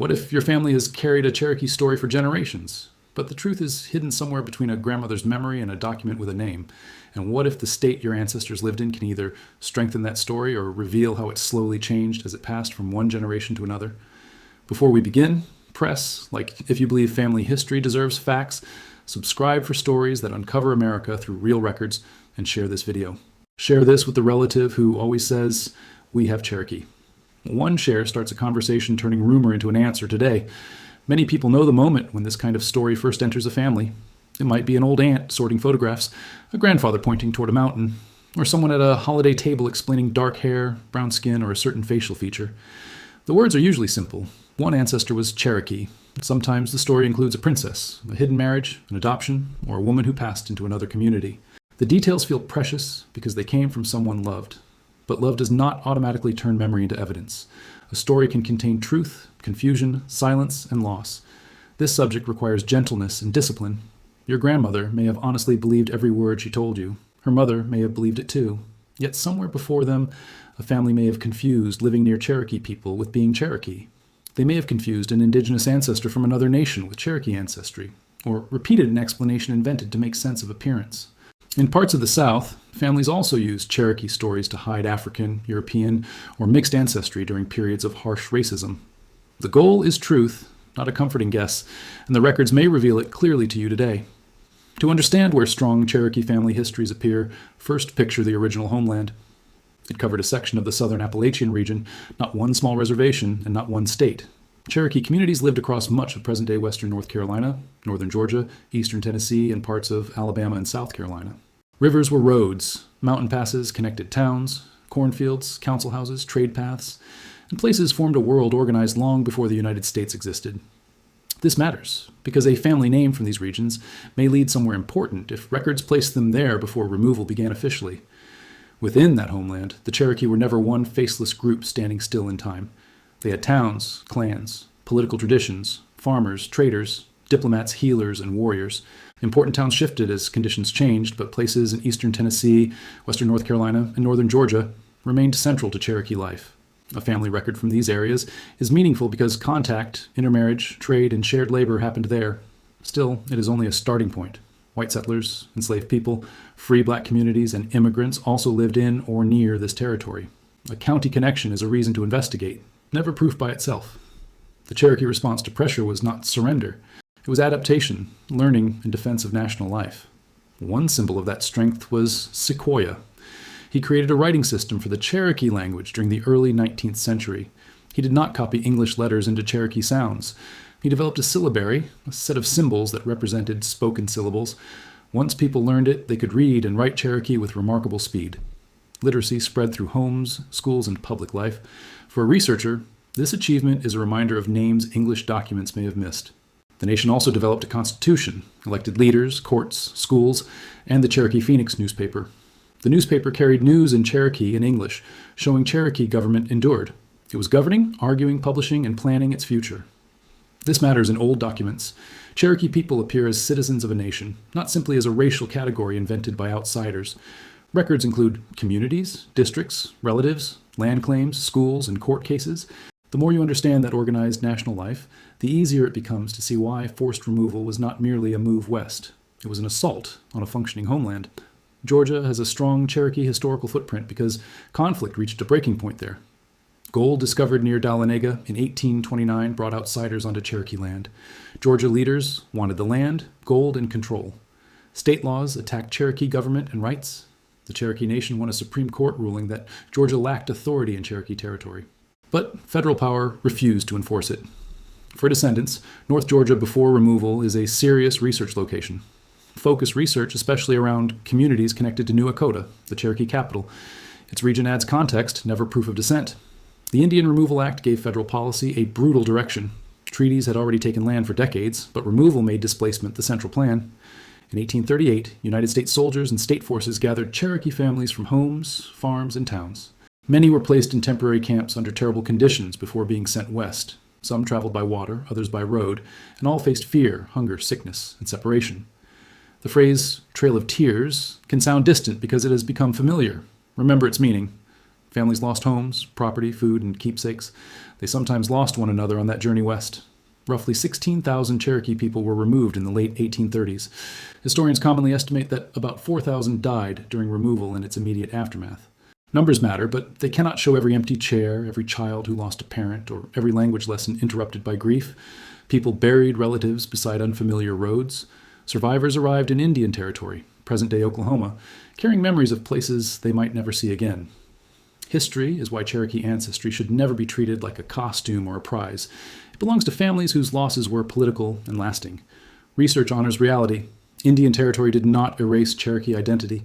What if your family has carried a Cherokee story for generations, but the truth is hidden somewhere between a grandmother's memory and a document with a name? And what if the state your ancestors lived in can either strengthen that story or reveal how it slowly changed as it passed from one generation to another? Before we begin, press, like if you believe family history deserves facts, subscribe for stories that uncover America through real records, and share this video. Share this with the relative who always says, "We have Cherokee." One share starts a conversation turning rumor into an answer today. Many people know the moment when this kind of story first enters a family. It might be an old aunt sorting photographs, a grandfather pointing toward a mountain, or someone at a holiday table explaining dark hair, brown skin, or a certain facial feature. The words are usually simple. One ancestor was Cherokee. Sometimes the story includes a princess, a hidden marriage, an adoption, or a woman who passed into another community. The details feel precious because they came from someone loved. But love does not automatically turn memory into evidence. A story can contain truth, confusion, silence, and loss. This subject requires gentleness and discipline. Your grandmother may have honestly believed every word she told you. Her mother may have believed it too. Yet somewhere before them, a family may have confused living near Cherokee people with being Cherokee. They may have confused an indigenous ancestor from another nation with Cherokee Ancestry, or repeated an explanation invented to make sense of appearance. In parts of the South, families also used Cherokee stories to hide African, European, or mixed ancestry during periods of harsh racism. The goal is truth, not a comforting guess, and the records may reveal it clearly to you today. To understand where strong Cherokee family histories appear, first picture the original homeland. It covered a section of the southern Appalachian region, not one small reservation, and not one state. Cherokee communities lived across much of present-day western North Carolina, northern Georgia, eastern Tennessee, and parts of Alabama and South Carolina. Rivers were roads, mountain passes connected towns, cornfields, council houses, trade paths, and places formed a world organized long before the United States existed. This matters, because a family name from these regions may lead somewhere important if records placed them there before removal began officially. Within that homeland, the Cherokee were never one faceless group standing still in time. They had towns, clans, political traditions, farmers, traders, diplomats, healers, and warriors. Important towns shifted as conditions changed, but places in eastern Tennessee, western North Carolina, and northern Georgia remained central to Cherokee life. A family record from these areas is meaningful because contact, intermarriage, trade, and shared labor happened there. Still, it is only a starting point. White settlers, enslaved people, free black communities, and immigrants also lived in or near this territory. A county connection is a reason to investigate, never proof by itself. The Cherokee response to pressure was not surrender. It was adaptation, learning, and defense of national life. One symbol of that strength was Sequoyah. He created a writing system for the Cherokee language during the early 19th century. He did not copy English letters into Cherokee sounds. He developed a syllabary, a set of symbols that represented spoken syllables. Once people learned it, they could read and write Cherokee with remarkable speed. Literacy spread through homes, schools, and public life. For a researcher, this achievement is a reminder of names English documents may have missed. The nation also developed a constitution, elected leaders, courts, schools, and the Cherokee Phoenix newspaper. The newspaper carried news in Cherokee and English, showing Cherokee government endured. It was governing, arguing, publishing, and planning its future. This matters in old documents. Cherokee people appear as citizens of a nation, not simply as a racial category invented by outsiders. Records include communities, districts, relatives, land claims, schools, and court cases. The more you understand that organized national life, the easier it becomes to see why forced removal was not merely a move west. It was an assault on a functioning homeland. Georgia has a strong Cherokee historical footprint because conflict reached a breaking point there. Gold discovered near Dahlonega in 1829 brought outsiders onto Cherokee land. Georgia leaders wanted the land, gold, and control. State laws attacked Cherokee government and rights. The Cherokee Nation won a Supreme Court ruling that Georgia lacked authority in Cherokee territory. But federal power refused to enforce it. For descendants, North Georgia before removal is a serious research location. Focus research especially around communities connected to New Akota, the Cherokee capital. Its region adds context, never proof of descent. The Indian Removal Act gave federal policy a brutal direction. Treaties had already taken land for decades, but removal made displacement the central plan. In 1838, United States soldiers and state forces gathered Cherokee families from homes, farms, and towns. Many were placed in temporary camps under terrible conditions before being sent west. Some traveled by water, others by road, and all faced fear, hunger, sickness, and separation. The phrase, Trail of Tears, can sound distant because it has become familiar. Remember its meaning. Families lost homes, property, food, and keepsakes. They sometimes lost one another on that journey west. Roughly 16,000 Cherokee people were removed in the late 1830s. Historians commonly estimate that about 4,000 died during removal and its immediate aftermath. Numbers matter, but they cannot show every empty chair, every child who lost a parent, or every language lesson interrupted by grief. People buried relatives beside unfamiliar roads. Survivors arrived in Indian Territory, present-day Oklahoma, carrying memories of places they might never see again. History is why Cherokee ancestry should never be treated like a costume or a prize. It belongs to families whose losses were political and lasting. Research honors reality. Indian Territory did not erase Cherokee identity.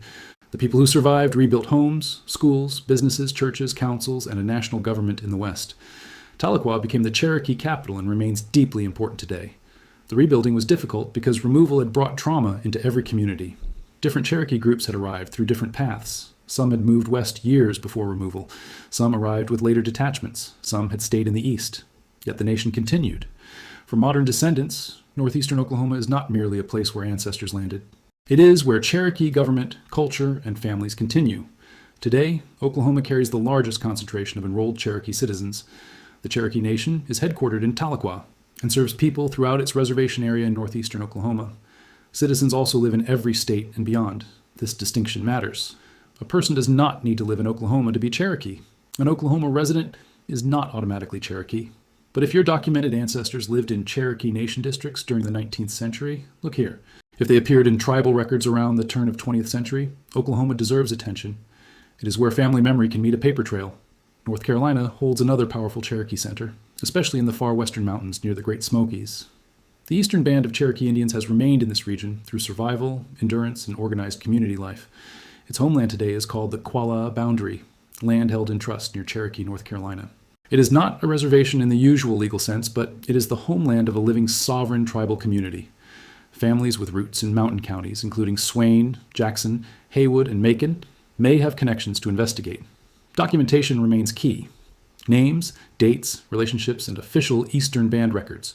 The people who survived rebuilt homes, schools, businesses, churches, councils, and a national government in the West. Tahlequah became the Cherokee capital and remains deeply important today. The rebuilding was difficult because removal had brought trauma into every community. Different Cherokee groups had arrived through different paths. Some had moved west years before removal. Some arrived with later detachments. Some had stayed in the east. Yet the nation continued. For modern descendants, northeastern Oklahoma is not merely a place where ancestors landed. It is where Cherokee government, culture, and families continue. Today, Oklahoma carries the largest concentration of enrolled Cherokee citizens. The Cherokee Nation is headquartered in Tahlequah and serves people throughout its reservation area in northeastern Oklahoma. Citizens also live in every state and beyond. This distinction matters. A person does not need to live in Oklahoma to be Cherokee. An Oklahoma resident is not automatically Cherokee. But if your documented ancestors lived in Cherokee Nation districts during the 19th century, look here. If they appeared in tribal records around the turn of 20th century, Oklahoma deserves attention. It is where family memory can meet a paper trail. North Carolina holds another powerful Cherokee center, especially in the far western mountains near the Great Smokies. The eastern band of Cherokee Indians has remained in this region through survival, endurance, and organized community life. Its homeland today is called the Qualla Boundary, land held in trust near Cherokee, North Carolina. It is not a reservation in the usual legal sense, but it is the homeland of a living sovereign tribal community. Families with roots in mountain counties, including Swain, Jackson, Haywood, and Macon, may have connections to investigate. Documentation remains key. Names, dates, relationships, and official Eastern Band records.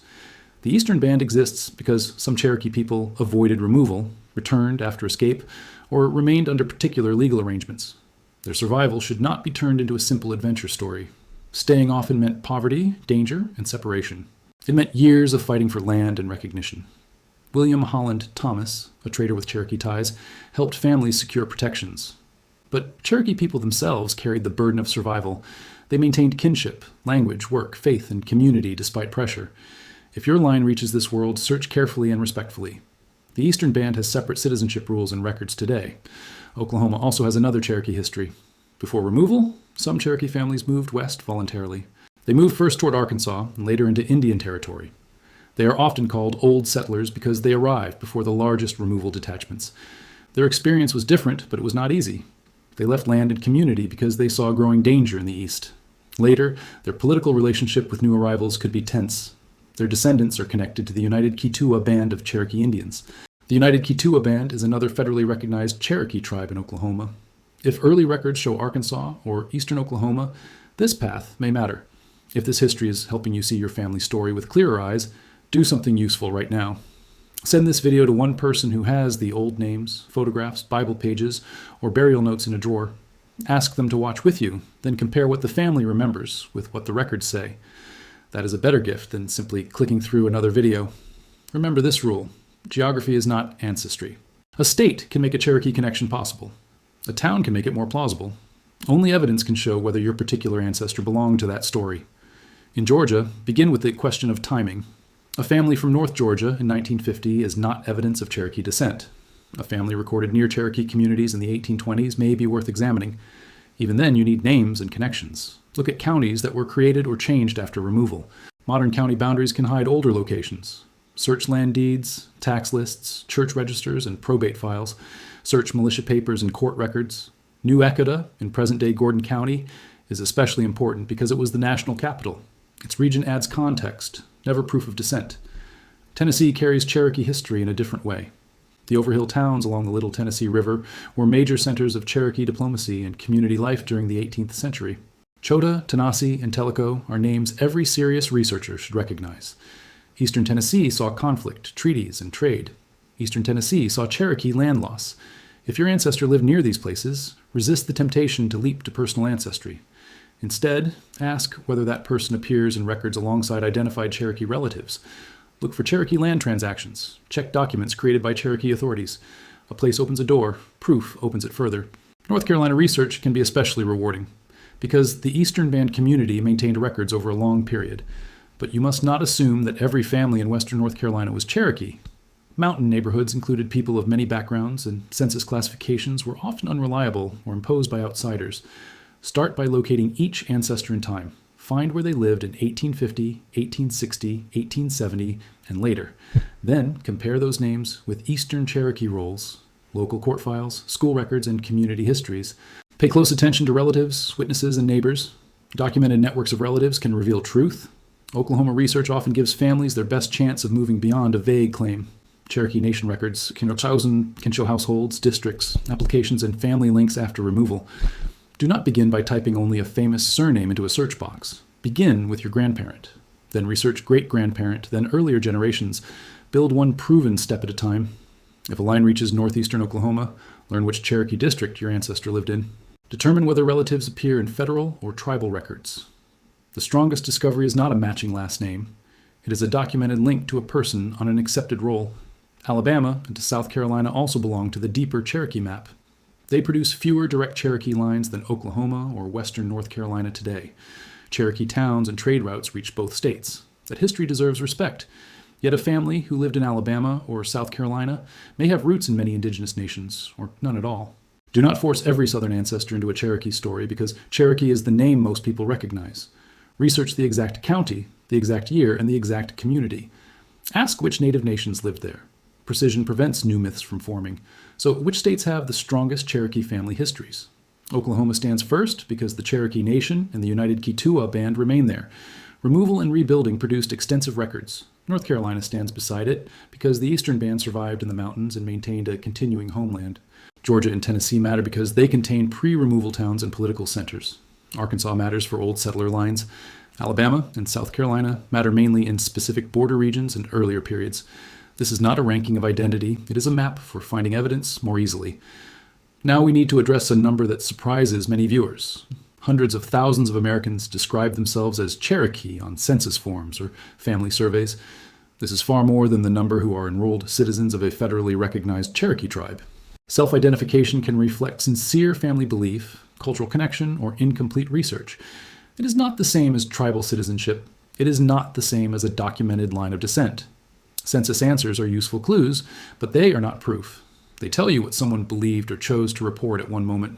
The Eastern Band exists because some Cherokee people avoided removal, returned after escape, or remained under particular legal arrangements. Their survival should not be turned into a simple adventure story. Staying often meant poverty, danger, and separation. It meant years of fighting for land and recognition. William Holland Thomas, a trader with Cherokee ties, helped families secure protections. But Cherokee people themselves carried the burden of survival. They maintained kinship, language, work, faith, and community despite pressure. If your line reaches this world, search carefully and respectfully. The Eastern Band has separate citizenship rules and records today. Oklahoma also has another Cherokee history. Before removal, some Cherokee families moved west voluntarily. They moved first toward Arkansas and later into Indian Territory. They are often called old settlers because they arrived before the largest removal detachments. Their experience was different, but it was not easy. They left land and community because they saw growing danger in the east. Later, their political relationship with new arrivals could be tense. Their descendants are connected to the United Keetoowah Band of Cherokee Indians. The United Keetoowah Band is another federally recognized Cherokee tribe in Oklahoma. If early records show Arkansas or eastern Oklahoma, this path may matter. If this history is helping you see your family story with clearer eyes, do something useful right now. Send this video to one person who has the old names, photographs, Bible pages, or burial notes in a drawer. Ask them to watch with you, then compare what the family remembers with what the records say. That is a better gift than simply clicking through another video. Remember this rule: geography is not ancestry. A state can make a Cherokee connection possible. A town can make it more plausible. Only evidence can show whether your particular ancestor belonged to that story. In Georgia, begin with the question of timing. A family from North Georgia in 1950 is not evidence of Cherokee descent. A family recorded near Cherokee communities in the 1820s may be worth examining. Even then, you need names and connections. Look at counties that were created or changed after removal. Modern county boundaries can hide older locations. Search land deeds, tax lists, church registers, and probate files. Search militia papers and court records. New Echota in present-day Gordon County is especially important because it was the national capital. Its region adds context, never proof of descent. Tennessee carries Cherokee history in a different way. The Overhill towns along the Little Tennessee River were major centers of Cherokee diplomacy and community life during the 18th century. Chota, Tanasi, and Tellico are names every serious researcher should recognize. Eastern Tennessee saw conflict, treaties, and trade. Eastern Tennessee saw Cherokee land loss. If your ancestor lived near these places, resist the temptation to leap to personal ancestry. Instead, ask whether that person appears in records alongside identified Cherokee relatives. Look for Cherokee land transactions. Check documents created by Cherokee authorities. A place opens a door, proof opens it further. North Carolina research can be especially rewarding because the Eastern Band community maintained records over a long period. But you must not assume that every family in Western North Carolina was Cherokee. Mountain neighborhoods included people of many backgrounds, and census classifications were often unreliable or imposed by outsiders. Start by locating each ancestor in time. Find where they lived in 1850, 1860, 1870, and later. Then compare those names with Eastern Cherokee rolls, local court files, school records, and community histories. Pay close attention to relatives, witnesses, and neighbors. Documented networks of relatives can reveal truth. Oklahoma research often gives families their best chance of moving beyond a vague claim. Cherokee Nation records can show households, districts, applications, and family links after removal. Do not begin by typing only a famous surname into a search box. Begin with your grandparent. Then research great-grandparent, then earlier generations. Build one proven step at a time. If a line reaches northeastern Oklahoma, learn which Cherokee district your ancestor lived in. Determine whether relatives appear in federal or tribal records. The strongest discovery is not a matching last name. It is a documented link to a person on an accepted roll. Alabama and South Carolina also belong to the deeper Cherokee map. They produce fewer direct Cherokee lines than Oklahoma or western North Carolina today. Cherokee towns and trade routes reach both states. That history deserves respect. Yet a family who lived in Alabama or South Carolina may have roots in many indigenous nations, or none at all. Do not force every Southern ancestor into a Cherokee story because Cherokee is the name most people recognize. Research the exact county, the exact year, and the exact community. Ask which native nations lived there. Precision prevents new myths from forming. So, which states have the strongest Cherokee family histories? Oklahoma stands first because the Cherokee Nation and the United Keetoowah Band remain there. Removal and rebuilding produced extensive records. North Carolina stands beside it because the Eastern Band survived in the mountains and maintained a continuing homeland. Georgia and Tennessee matter because they contain pre-removal towns and political centers. Arkansas matters for old settler lines. Alabama and South Carolina matter mainly in specific border regions and earlier periods. This is not a ranking of identity. It is a map for finding evidence more easily. Now we need to address a number that surprises many viewers. Hundreds of thousands of Americans describe themselves as Cherokee on census forms or family surveys. This is far more than the number who are enrolled citizens of a federally recognized Cherokee tribe. Self-identification can reflect sincere family belief, cultural connection, or incomplete research. It is not the same as tribal citizenship. It is not the same as a documented line of descent. Census answers are useful clues, but they are not proof. They tell you what someone believed or chose to report at one moment.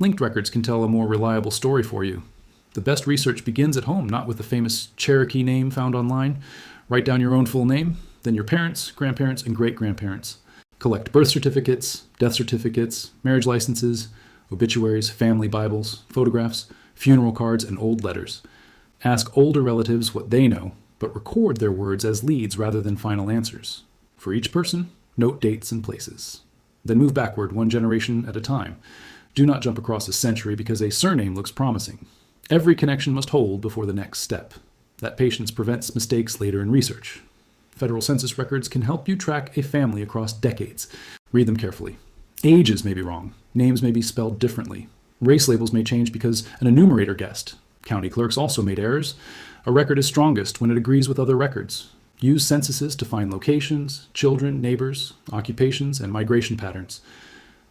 Linked records can tell a more reliable story for you. The best research begins at home, not with the famous Cherokee name found online. Write down your own full name, then your parents, grandparents, and great-grandparents. Collect birth certificates, death certificates, marriage licenses, obituaries, family Bibles, photographs, funeral cards, and old letters. Ask older relatives what they know, but record their words as leads rather than final answers. For each person, note dates and places. Then move backward one generation at a time. Do not jump across a century because a surname looks promising. Every connection must hold before the next step. That patience prevents mistakes later in research. Federal census records can help you track a family across decades. Read them carefully. Ages may be wrong. Names may be spelled differently. Race labels may change because an enumerator guessed. County clerks also made errors. A record is strongest when it agrees with other records. Use censuses to find locations, children, neighbors, occupations, and migration patterns.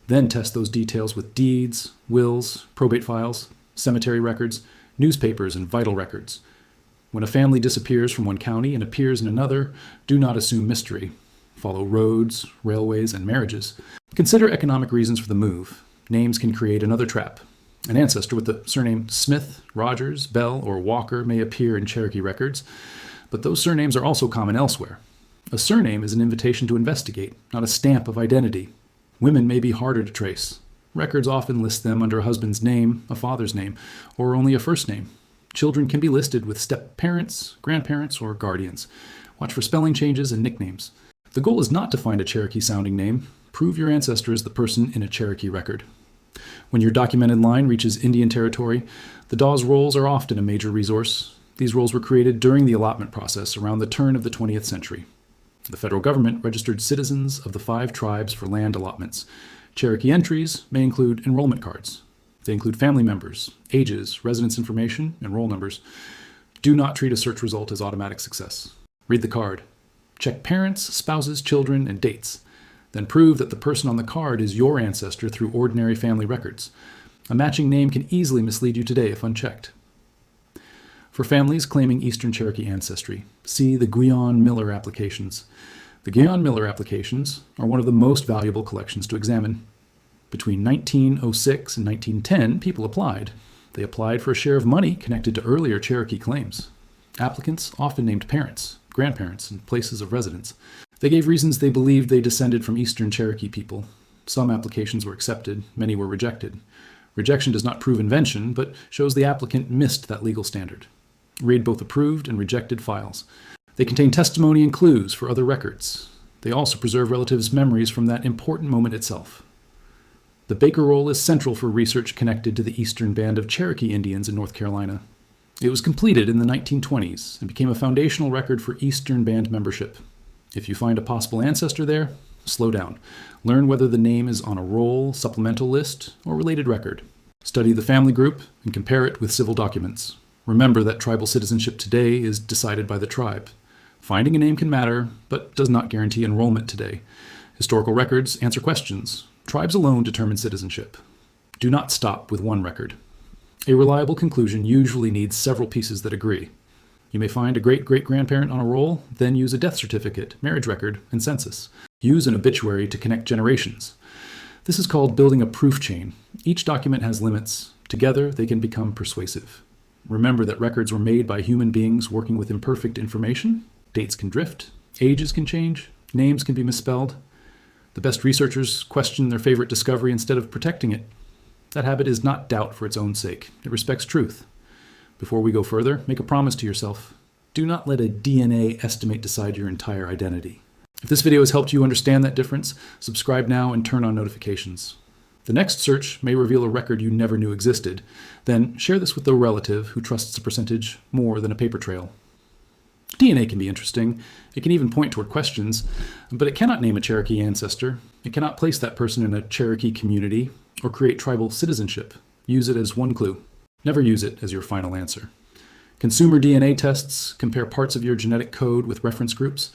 Then test those details with deeds, wills, probate files, cemetery records, newspapers, and vital records. When a family disappears from one county and appears in another, do not assume mystery. Follow roads, railways, and marriages. Consider economic reasons for the move. Names can create another trap. An ancestor with the surname Smith, Rogers, Bell, or Walker may appear in Cherokee records, but those surnames are also common elsewhere. A surname is an invitation to investigate, not a stamp of identity. Women may be harder to trace. Records often list them under a husband's name, a father's name, or only a first name. Children can be listed with step-parents, grandparents, or guardians. Watch for spelling changes and nicknames. The goal is not to find a Cherokee-sounding name. Prove your ancestor is the person in a Cherokee record. When your documented line reaches Indian territory, the Dawes rolls are often a major resource. These rolls were created during the allotment process around the turn of the 20th century. The federal government registered citizens of the 5 tribes for land allotments. Cherokee entries may include enrollment cards. They include family members, ages, residence information, and roll numbers. Do not treat a search result as automatic success. Read the card. Check parents, spouses, children, and dates. Then prove that the person on the card is your ancestor through ordinary family records. A matching name can easily mislead you today if unchecked. For families claiming Eastern Cherokee ancestry, see the Guion-Miller applications. The Guion-Miller applications are one of the most valuable collections to examine. Between 1906 and 1910, people applied. They applied for a share of money connected to earlier Cherokee claims. Applicants often named parents, grandparents, and places of residence. They gave reasons they believed they descended from Eastern Cherokee people. Some applications were accepted, many were rejected. Rejection does not prove invention, but shows the applicant missed that legal standard. Read both approved and rejected files. They contain testimony and clues for other records. They also preserve relatives' memories from that important moment itself. The Baker Roll is central for research connected to the Eastern Band of Cherokee Indians in North Carolina. It was completed in the 1920s and became a foundational record for Eastern Band membership. If you find a possible ancestor there, slow down. Learn whether the name is on a roll, supplemental list, or related record. Study the family group and compare it with civil documents. Remember that tribal citizenship today is decided by the tribe. Finding a name can matter, but does not guarantee enrollment today. Historical records answer questions. Tribes alone determine citizenship. Do not stop with one record. A reliable conclusion usually needs several pieces that agree. You may find a great-great-grandparent on a roll, then use a death certificate, marriage record, and census. Use an obituary to connect generations. This is called building a proof chain. Each document has limits. Together, they can become persuasive. Remember that records were made by human beings working with imperfect information. Dates can drift, ages can change, names can be misspelled. The best researchers question their favorite discovery instead of protecting it. That habit is not doubt for its own sake. It respects truth. Before we go further, make a promise to yourself. Do not let a DNA estimate decide your entire identity. If this video has helped you understand that difference, subscribe now and turn on notifications. The next search may reveal a record you never knew existed. Then share this with a relative who trusts a percentage more than a paper trail. DNA can be interesting. It can even point toward questions, but it cannot name a Cherokee ancestor. It cannot place that person in a Cherokee community or create tribal citizenship. Use it as one clue. Never use it as your final answer. Consumer DNA tests compare parts of your genetic code with reference groups.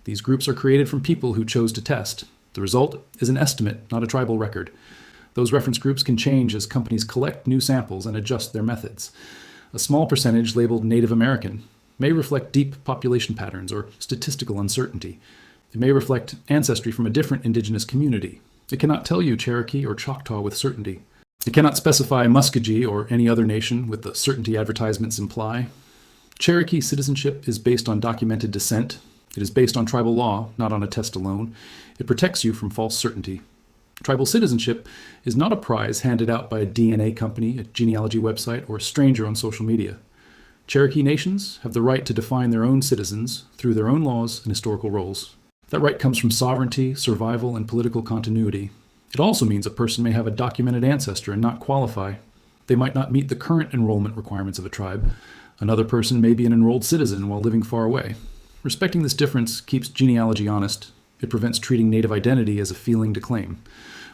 These groups are created from people who chose to test. The result is an estimate, not a tribal record. Those reference groups can change as companies collect new samples and adjust their methods. A small percentage labeled Native American may reflect deep population patterns or statistical uncertainty. It may reflect ancestry from a different indigenous community. It cannot tell you Cherokee or Choctaw with certainty. It cannot specify Muskogee or any other nation with the certainty advertisements imply. Cherokee citizenship is based on documented descent. It is based on tribal law, not on a test alone. It protects you from false certainty. Tribal citizenship is not a prize handed out by a DNA company, a genealogy website, or a stranger on social media. Cherokee nations have the right to define their own citizens through their own laws and historical roles. That right comes from sovereignty, survival, and political continuity. It also means a person may have a documented ancestor and not qualify. They might not meet the current enrollment requirements of a tribe. Another person may be an enrolled citizen while living far away. Respecting this difference keeps genealogy honest. It prevents treating native identity as a feeling to claim.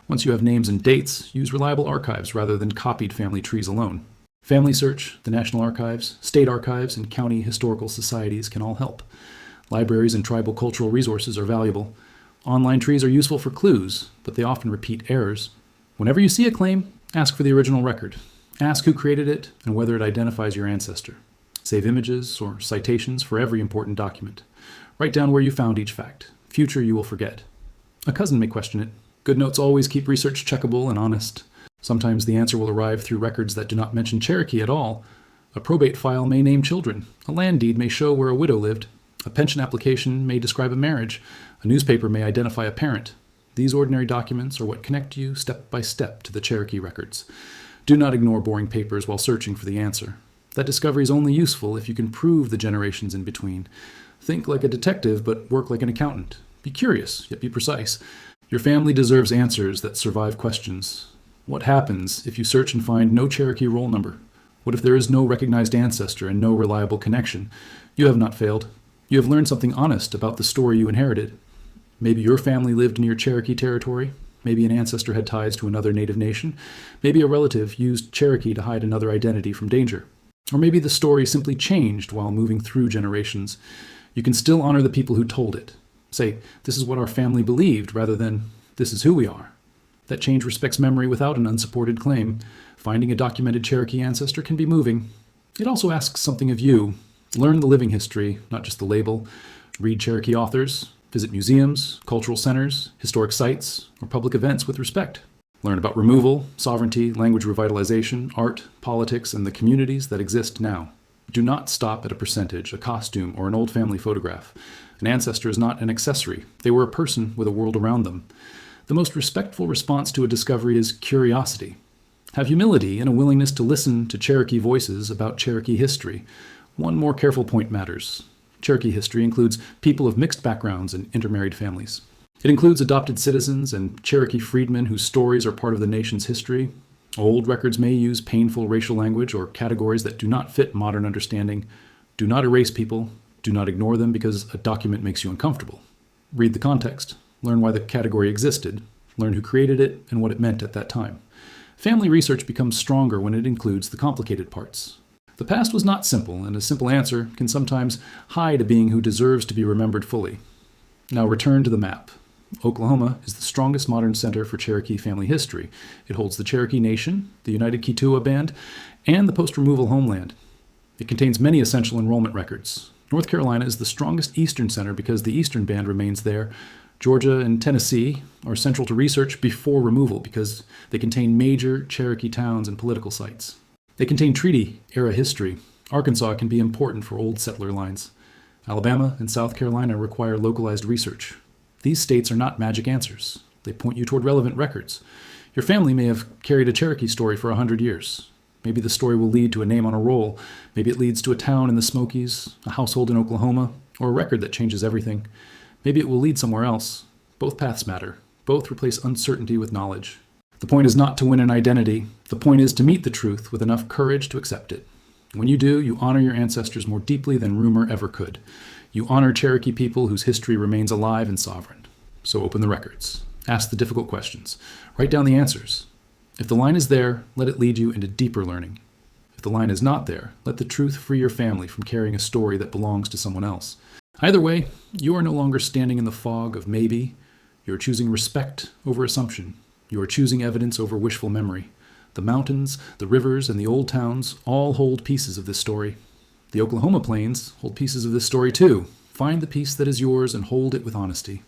Once you have names and dates, use reliable archives rather than copied family trees alone. Family Search, the National Archives, state archives, and county historical societies can all help. Libraries and tribal cultural resources are valuable. Online trees are useful for clues, but they often repeat errors. Whenever you see a claim, ask for the original record. Ask who created it and whether it identifies your ancestor. Save images or citations for every important document. Write down where you found each fact. Future you will forget. A cousin may question it. Good notes always keep research checkable and honest. Sometimes the answer will arrive through records that do not mention Cherokee at all. A probate file may name children. A land deed may show where a widow lived. A pension application may describe a marriage. A newspaper may identify a parent. These ordinary documents are what connect you step by step to the Cherokee records. Do not ignore boring papers while searching for the answer. That discovery is only useful if you can prove the generations in between. Think like a detective, but work like an accountant. Be curious, yet be precise. Your family deserves answers that survive questions. What happens if you search and find no Cherokee roll number? What if there is no recognized ancestor and no reliable connection? You have not failed. You have learned something honest about the story you inherited. Maybe your family lived near Cherokee territory. Maybe an ancestor had ties to another native nation. Maybe a relative used Cherokee to hide another identity from danger. Or maybe the story simply changed while moving through generations. You can still honor the people who told it. Say, this is what our family believed, rather than, this is who we are. That change respects memory without an unsupported claim. Finding a documented Cherokee ancestor can be moving. It also asks something of you. Learn the living history, not just the label. Read Cherokee authors. Visit museums, cultural centers, historic sites, or public events with respect. Learn about removal, sovereignty, language revitalization, art, politics, and the communities that exist now. Do not stop at a percentage, a costume, or an old family photograph. An ancestor is not an accessory. They were a person with a world around them. The most respectful response to a discovery is curiosity. Have humility and a willingness to listen to Cherokee voices about Cherokee history. One more careful point matters. Cherokee history includes people of mixed backgrounds and intermarried families. It includes adopted citizens and Cherokee freedmen whose stories are part of the nation's history. Old records may use painful racial language or categories that do not fit modern understanding. Do not erase people. Do not ignore them because a document makes you uncomfortable. Read the context. Learn why the category existed. Learn who created it and what it meant at that time. Family research becomes stronger when it includes the complicated parts. The past was not simple, and a simple answer can sometimes hide a being who deserves to be remembered fully. Now return to the map. Oklahoma is the strongest modern center for Cherokee family history. It holds the Cherokee Nation, the United Keetoowah Band, and the post-removal homeland. It contains many essential enrollment records. North Carolina is the strongest Eastern center because the Eastern Band remains there. Georgia and Tennessee are central to research before removal because they contain major Cherokee towns and political sites. They contain treaty-era history. Arkansas can be important for old settler lines. Alabama and South Carolina require localized research. These states are not magic answers. They point you toward relevant records. Your family may have carried a Cherokee story for 100 years. Maybe the story will lead to a name on a roll. Maybe it leads to a town in the Smokies, a household in Oklahoma, or a record that changes everything. Maybe it will lead somewhere else. Both paths matter. Both replace uncertainty with knowledge. The point is not to win an identity. The point is to meet the truth with enough courage to accept it. When you do, you honor your ancestors more deeply than rumor ever could. You honor Cherokee people whose history remains alive and sovereign. So open the records. Ask the difficult questions. Write down the answers. If the line is there, let it lead you into deeper learning. If the line is not there, let the truth free your family from carrying a story that belongs to someone else. Either way, you are no longer standing in the fog of maybe. You are choosing respect over assumption. You are choosing evidence over wishful memory. The mountains, the rivers, and the old towns all hold pieces of this story. The Oklahoma plains hold pieces of this story too. Find the piece that is yours and hold it with honesty.